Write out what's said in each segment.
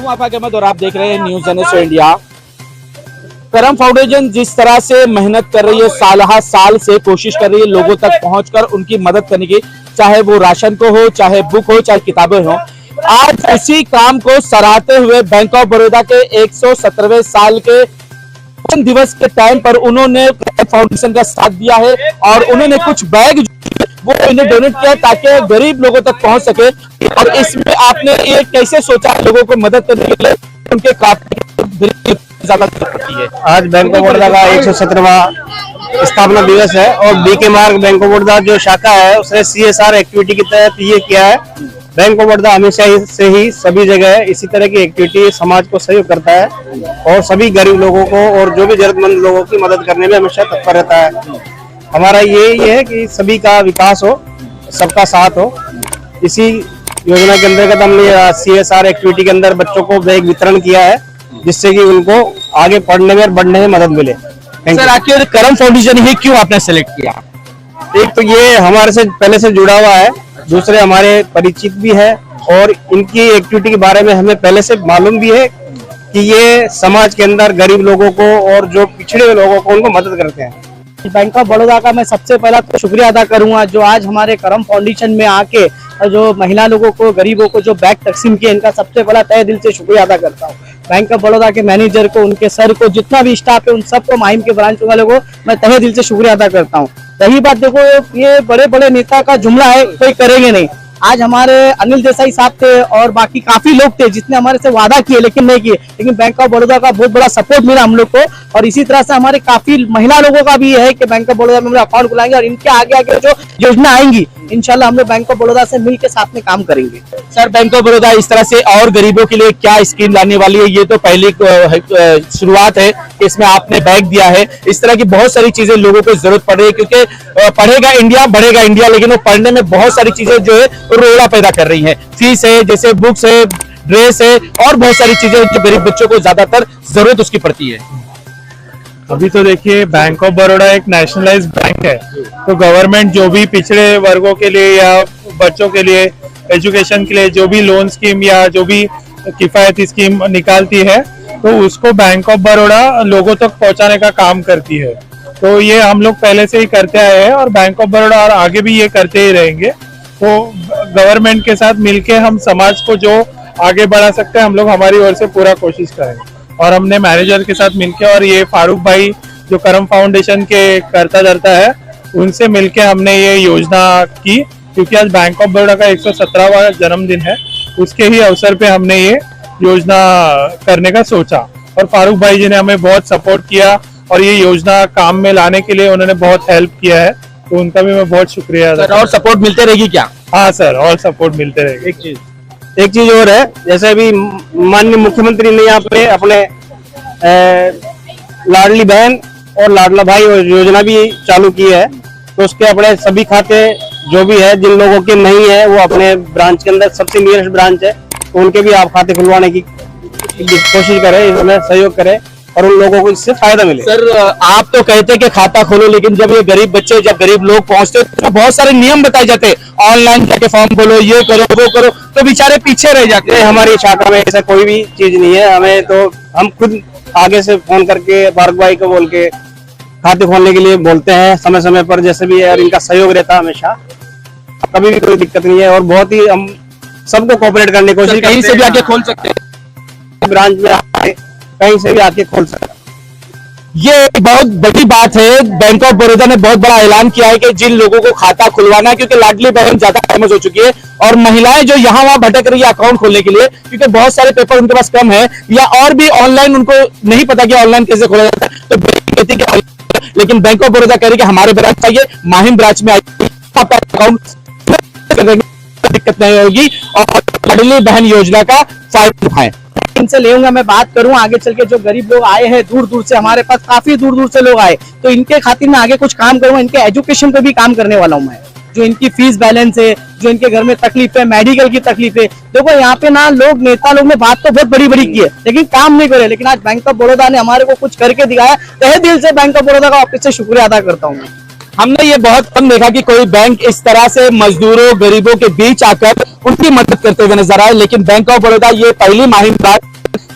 आफाक अहमद और आप देख रहे हैं न्यूज NSO इंडिया। करम फाउंडेशन जिस तरह से मेहनत कर रही है, साल से कोशिश कर रही है लोगों तक पहुंचकर उनकी मदद करने की, चाहे वो राशन को हो, चाहे बुक हो, चाहे किताबें हो। आज इसी काम को सराहते हुए बैंक ऑफ बड़ौदा के 117वें साल के दिवस के टाइम पर उन्होंने फाउंडेशन का साथ दिया है और उन्होंने कुछ बैग वो इन्हें डोनेट किया ताकि गरीब लोगों तक पहुंच सके। और इसमें आपने ये कैसे सोचा लोगों को मदद करने के लिए, उनके काफी ज्यादा पड़ती है। आज बैंक ऑफ बड़ौदा का 117वां स्थापना दिवस है और बीके मार्ग बैंक ऑफ बड़ौदा जो शाखा है उसने CSR एक्टिविटी के तहत ये किया है। बैंक ऑफ बड़ौदा हमेशा से ही सभी जगह इसी तरह की एक्टिविटी समाज को सहयोग करता है और सभी गरीब लोगों को और जो भी जरूरतमंद लोगों की मदद करने में हमेशा तत्पर रहता है। हमारा ये है कि सभी का विकास हो, सबका साथ हो। इसी योजना के अंतर्गत हमने CSR एक्टिविटी के अंदर बच्चों को बैग वितरण किया है जिससे कि उनको आगे पढ़ने में और बढ़ने में मदद मिले। सर, आखिर करम फाउंडेशन ही क्यों आपने सेलेक्ट किया? एक तो ये हमारे से पहले से जुड़ा हुआ है, दूसरे हमारे परिचित भी है और इनकी एक्टिविटी के बारे में हमें पहले से मालूम भी है कि ये समाज के अंदर गरीब लोगों को और जो पिछड़े हुए लोगों को उनको मदद करते हैं। बैंक ऑफ बड़ौदा का मैं सबसे पहला तो शुक्रिया अदा करूंगा जो आज हमारे करम फाउंडेशन में आके और जो महिला लोगों को, गरीबों को जो बैग तकसीम किए, इनका सबसे पहला तहे दिल से शुक्रिया अदा करता हूं। बैंक ऑफ बड़ौदा के मैनेजर को, उनके सर को, जितना भी स्टाफ है उन सबको, माहिम के ब्रांच वाले को मैं तहे दिल से शुक्रिया अदा करता हूँ। रही बात, देखो ये बड़े बड़े नेता का जुमला है, कोई करेंगे नहीं। आज हमारे अनिल देसाई साहब थे और बाकी काफी लोग थे जिसने हमारे से वादा किए लेकिन नहीं किए, लेकिन बैंक ऑफ बड़ौदा का बहुत बड़ा सपोर्ट मिला हम लोग को। और इसी तरह से हमारे काफी महिला लोगों का भी है कि बैंक ऑफ बड़ौदा में अकाउंट खुलाएंगे और इनके आगे जो योजना आएंगी इंशाल्लाह हम लोग बैंक ऑफ बड़ौदा से मिल के साथ में काम करेंगे। सर, बैंक ऑफ बड़ौदा इस तरह से और गरीबों के लिए क्या स्कीम लाने वाली है? ये तो पहली शुरुआत है, इसमें आपने बैग दिया है। इस तरह की बहुत सारी चीजें लोगों को जरूरत पड़ रही है क्योंकि पढ़ेगा इंडिया बढ़ेगा इंडिया, लेकिन वो पढ़ने में बहुत सारी चीजें जो है रोड़ा पैदा कर रही है। फीस है, जैसे बुक्स है, ड्रेस है और बहुत सारी चीजें जो गरीब बच्चों को ज्यादातर जरूरत उसकी पड़ती है। अभी तो देखिए बैंक ऑफ बड़ौदा एक नेशनलाइज बैंक है, तो गवर्नमेंट जो भी पिछड़े वर्गों के लिए या बच्चों के लिए एजुकेशन के लिए जो भी लोन स्कीम या जो भी किफायती स्कीम निकालती है तो उसको बैंक ऑफ बड़ौदा लोगों तक पहुंचाने का काम करती है। तो ये हम लोग पहले से ही करते आए हैं और बैंक ऑफ बड़ौदा और आगे भी ये करते ही रहेंगे। तो गवर्नमेंट के साथ मिलके हम समाज को जो आगे बढ़ा सकते हैं हम लोग हमारी ओर से पूरा कोशिश करेंगे। और हमने मैनेजर के साथ मिलके और ये फारूक भाई जो करम फाउंडेशन के करता धरता है उनसे मिलके हमने ये योजना की, क्योंकि आज बैंक ऑफ बड़ौदा का 117वां जन्मदिन है, उसके ही अवसर पे हमने ये योजना करने का सोचा। और फारूक भाई जी ने हमें बहुत सपोर्ट किया और ये योजना काम में लाने के लिए उन्होंने बहुत हेल्प किया है, तो उनका भी मैं बहुत शुक्रिया। सर, और सपोर्ट मिलते रहेगी क्या? हाँ सर, और सपोर्ट मिलते रहेगी। एक चीज और है, जैसे अभी माननीय मुख्यमंत्री ने यहाँ पे अपने लाडली बहन और लाडला भाई योजना भी चालू की है, तो उसके अपने सभी खाते जो भी है जिन लोगों के नहीं है वो अपने ब्रांच के अंदर सबसे नियरेस्ट ब्रांच है तो उनके भी आप खाते खुलवाने की कोशिश करें, इसमें सहयोग करें और उन लोगों को इससे फायदा मिले। सर, आप तो कहते हैं कि खाता खोलो, लेकिन जब ये गरीब बच्चे, जब गरीब लोग पहुंचते तो बहुत सारे नियम बताए जाते हैं, ऑनलाइन जाके फॉर्म खोलो, ये करो वो करो, तो बेचारे पीछे रह जाते हैं। हमारी शाखा में ऐसा कोई भी चीज नहीं है, हमें तो हम खुद आगे से फोन करके फारूक भाई को बोल के खाते खोलने के लिए बोलते हैं समय समय पर, जैसे भी है, और इनका सहयोग रहता है हमेशा, कभी भी कोई दिक्कत नहीं है और बहुत ही हम सबको कोऑपरेट करने की कोशिश, कहीं से भी आके खोल सकते हैं, ब्रांच में कहीं से भी आके खोल सकते हैं। ये बहुत बड़ी बात है। बैंक ऑफ बड़ौदा ने बहुत बड़ा ऐलान किया है कि जिन लोगों को खाता खुलवाना है, क्योंकि लाडली बहन ज्यादा फेमस हो चुकी है और महिलाएं जो यहाँ वहां भटक रही है अकाउंट खोलने के लिए, क्योंकि बहुत सारे पेपर उनके पास कम है या और भी ऑनलाइन उनको नहीं पता कि ऑनलाइन कैसे खोला जाता है, तो कहती है कि, लेकिन बैंक ऑफ बड़ौदा कह रही है कि हमारे ब्रांच चाहिए, माहिम ब्रांच में अकाउंट दिक्कत नहीं होगी और लाडली बहन योजना का फायदा उठाएं। इनसे लेऊंगा, मैं बात करूं आगे चल के जो गरीब लोग आए हैं दूर दूर से, हमारे पास काफी दूर दूर से लोग आए, तो इनके खातिर मैं आगे कुछ काम करूंगा, इनके एजुकेशन पे भी काम करने वाला हूं मैं। जो इनकी फीस बैलेंस है, जो इनके घर में तकलीफ है, मेडिकल की तकलीफ है, देखो यहाँ पे ना लोग, नेता लोग ने बात तो बहुत बड़ी बड़ी की है लेकिन काम नहीं करे, लेकिन आज बैंक ऑफ बड़ौदा ने हमारे को कुछ करके दिखाया। तहे दिल से बैंक ऑफ बड़ौदा का ऑफिस से शुक्रिया अदा करता हूँ। हमने ये बहुत कम देखा कि कोई बैंक इस तरह से मजदूरों गरीबों के बीच आकर उनकी मदद करते हुए नजर आए, लेकिन बैंक ऑफ बड़ौदा ये पहली मुहिम था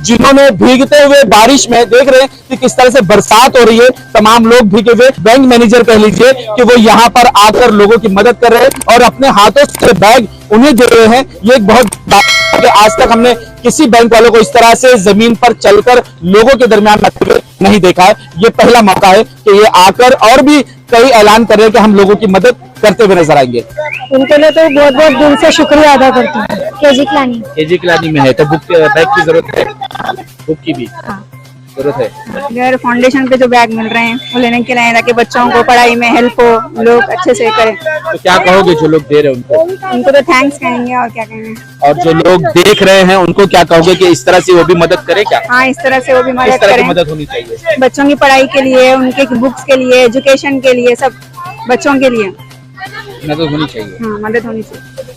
जिन्होंने भीगते हुए बारिश में, देख रहे हैं कि किस तरह से बरसात हो रही है, तमाम लोग भीगे हुए, बैंक मैनेजर कह लीजिए कि वो यहाँ पर आकर लोगों की मदद कर रहे हैं और अपने हाथों से बैग उन्हें दे रहे हैं। ये एक बहुत कि आज तक हमने किसी बैंक वालों को इस तरह से जमीन पर चलकर लोगों के दरमियान आते हुए नहीं देखा है। ये पहला मौका है कि ये आकर और भी कई ऐलान कर रहे हैं कि हम लोगों की मदद करते हुए नजर आएंगे। उनके लिए तो बहुत बहुत दिल से शुक्रिया अदा करती हूँ। केजी क्लानी में है तो बुक बैग की जरूरत है, बुक की भी जरूरत है। अगर फाउंडेशन पे जो बैग मिल रहे हैं वो लेने के लिए ताकि बच्चों को पढ़ाई में हेल्प हो, लोग अच्छे से करें। तो क्या कहोगे जो लोग दे रहे हैं उनको तो थैंक्स कहेंगे और क्या कहेंगे। और जो लोग देख रहे हैं उनको क्या कहोगे कि इस तरह से वो भी मदद करें? क्या हाँ, इस तरह से वो भी इस मदद तरह की करें, मदद होनी चाहिए बच्चों की पढ़ाई के लिए, उनके बुक्स के लिए, एजुकेशन के लिए, सब बच्चों के लिए मदद होनी चाहिए। हाँ, मदद होनी चाहिए।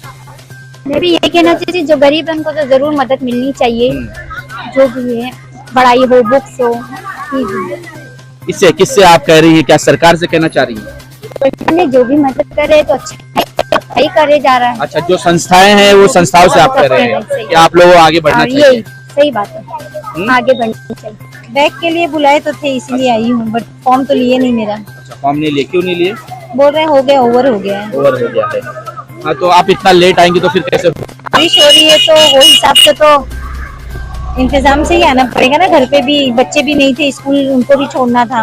मैं भी ये कहना चाहती हूँ जो गरीब है उनको तो जरूर मदद मिलनी चाहिए, जो भी है, पढ़ाई हो, बुक्स हो। इससे किससे आप कह रही है, क्या सरकार से कहना चाह रही है? जो भी मदद करे तो अच्छा ही करे जा रहा है। अच्छा, जो संस्थाएं हैं वो संस्थाओं से आप कह रहे हैं कि आप लोगों को आगे बढ़ना और चाहिए। यही सही बात है, आगे बढ़नी चाहिए। बैग के लिए बुलाए तो थे इसीलिए आई हूँ, बट फॉर्म तो लिए नहीं मेरा। अच्छा, फॉर्म नहीं लिए, क्यों नहीं लिए? बोल रहे हो गया, ओवर हो गया है। ओवर हो गया है। हाँ, तो आप इतना लेट आएंगे तो फिर कैसे? बारिश हो रही है तो वो हिसाब से तो इंतजाम से ही आना पड़ेगा ना। घर पे भी बच्चे भी नहीं थे, स्कूल उनको भी छोड़ना था।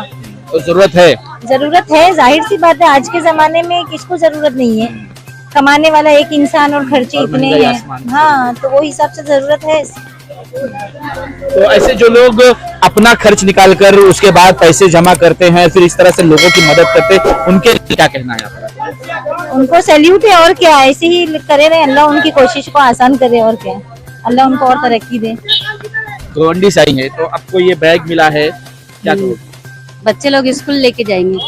तो जरूरत है, जरूरत है, जाहिर सी बात है। आज के जमाने में किसको जरूरत नहीं है, कमाने वाला एक इंसान और खर्चे और इतने महंगाई हैं। आसमान। हाँ, तो वो हिसाब से जरूरत है। तो ऐसे जो लोग अपना खर्च निकाल कर उसके बाद पैसे जमा करते हैं, फिर इस तरह से लोगों की मदद करते हैं, उनके लिए क्या कहना है आपका? उनको सैल्यूट है, और क्या, ऐसे ही करे रहे। अल्लाह उनकी कोशिश को आसान करे, और क्या, अल्लाह उनको और तरक्की दे। गवंडी से आई है तो आपको ये बैग मिला है, क्या करोगे? बच्चे लोग स्कूल लेके जाएंगे,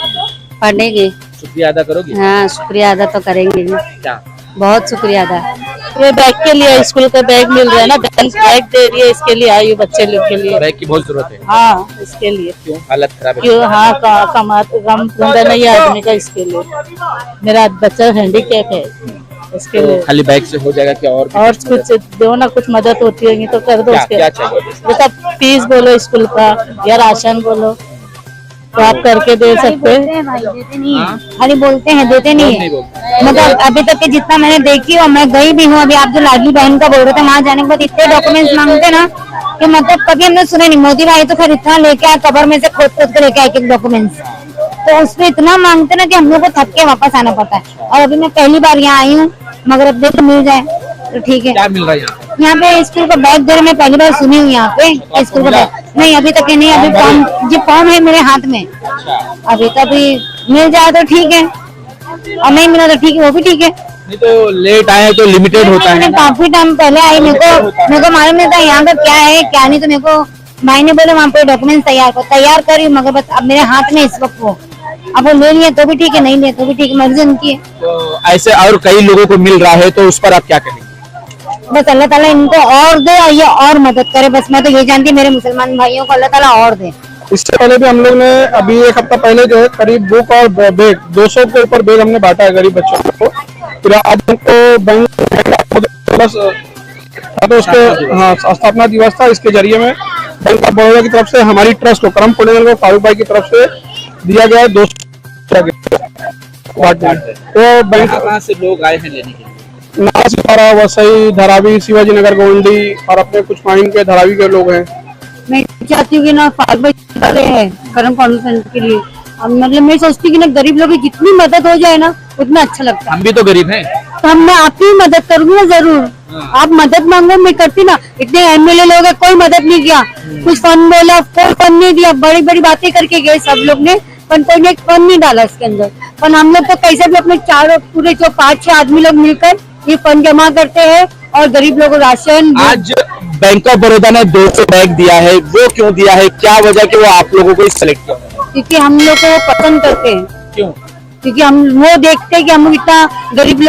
पढ़ेंगे। शुक्रिया अदा करोगे? हाँ, शुक्रिया अदा तो करेंगे, क्या? बहुत शुक्रिया अदा। ये बैग के लिए, स्कूल का बैग मिल रहा है ना, बैग दे रही है, इसके लिए आई हूँ, बच्चे लोग के लिए। बैग की बहुत जरूरत है। हाँ, इसके लिए। क्यों? हालत खराब है? क्यों? हाँ, कम धंधा नहीं है आदमी का, इसके लिए। मेरा बच्चा हैंडीकैप है, इसके तो लिए। खाली बैग से हो जाएगा क्या? और कुछ दो ना, कुछ मदद होती होगी तो कर दो। क्या उसके क्या चाहिए? बेटा फीस बोलो स्कूल का या राशन बोलो तो आप करके दे सकते हैं। भाई देते नहीं हाँ? है, खाली बोलते हैं, देते नहीं नहीं है। बोलते। मतलब अभी तक के जितना मैंने देखी और मैं गई भी हूँ, अभी आप जो लाडली बहन का बोल रहे थे, वहाँ जाने के बाद इतने डॉक्यूमेंट्स मांगते ना कि मतलब कभी हमने सुने नहीं। मोदी भाई तो खैर इतना लेके आए, कबर में से खोद खोद के लेके आए एक डॉक्यूमेंट्स, तो उसमें इतना मांगते ना कि हम लोग को थक के वापस आना पड़ता है। और अभी मैं पहली बार यहाँ आई हूँ, मगर अब देखो मिल जाए तो ठीक है। क्या मिल रहा है यहाँ? यहाँ पे स्कूल का बैग दे रहे, मैं पहली बार सुनी हूँ यहाँ पे स्कूल का बैग। नहीं, अभी तक नहीं, अभी फॉर्म, जो फॉर्म है मेरे हाथ में, अभी तभी मिल जाए तो ठीक है, और नहीं मिला तो ठीक है, वो भी ठीक है। नहीं तो लेट आए तो लिमिटेड होता है मैंने ना। काफी टाइम पहले आई, मेरे को मालूम नहीं था यहाँ का क्या है क्या नहीं, तो मेरे को भाई ने बोले वहाँ पे डॉक्यूमेंट तैयार करी, मगर बस अब मेरे हाथ में इस वक्त वो, अब वो ले लिए तो भी ठीक है, नहीं लिए तो भी ठीक है, मर्जी उनकी है। तो ऐसे और कई लोगों को मिल रहा है तो उस पर आप क्या करेंगे? बस अल्लाह ताला इनको और दे और ये और मदद करे, बस मैं तो ये जानती हूँ मेरे मुसलमान भाइयों को अल्लाह ताला और दे। इससे पहले भी हम लोग ने अभी एक हफ्ता पहले जो है करीब बुक और बैग 200 के ऊपर बैग हमने बांटा है गरीब बच्चों को। फिर आज हमको बैंक प्लस तो उसके हाँ स्थापना दिवस था, इसके जरिए में बैंक ऑफ बड़ौदा की तरफ से हमारी ट्रस्ट को करम फाउंडेशन को फारूक भाई की तरफ से दिया गया है 200। तो बैंक कहाँ से लोग आए हैं लेने के लिए? नासिपारा, वसई, धरावी, शिवाजी नगर, गोंडी और अपने कुछ माइन के धरावी के लोग हैं। मैं चाहती हूँ कि ना फारूक भाई है करम फाउंडेशन के लिए, मतलब मैं सोचती हूँ कि ना गरीब लोगों की जितनी मदद हो जाए ना उतना अच्छा लगता है। हम भी तो गरीब हैं। तो हम मैं आपकी मदद करूंगी ना जरूर। आप मदद मांगो, मैं करती ना। इतने एमएलए लोग हैं, कोई मदद नहीं किया, कुछ फंड बोला, कोई फंड नहीं दिया, बड़ी बड़ी बातें करके गए सब लोग ने, पर कोई ने एक फंड नहीं डाला इसके अंदर। पर हम लोग तो कैसे भी अपने चारों पूरे जो 5-6 आदमी लोग मिलकर ये फंड जमा करते हैं और गरीब लोगों को राशन। आज बैंक ऑफ बड़ौदा ने 200 बैग दिया है, वो क्यों दिया है, क्या वजह कि वो आप लोगों को सिलेक्ट किया? क्योंकि हम लोग को पसंद करते हैं, क्यों? क्योंकि हम वो देखते हैं कि हम लोग इतना गरीब लोग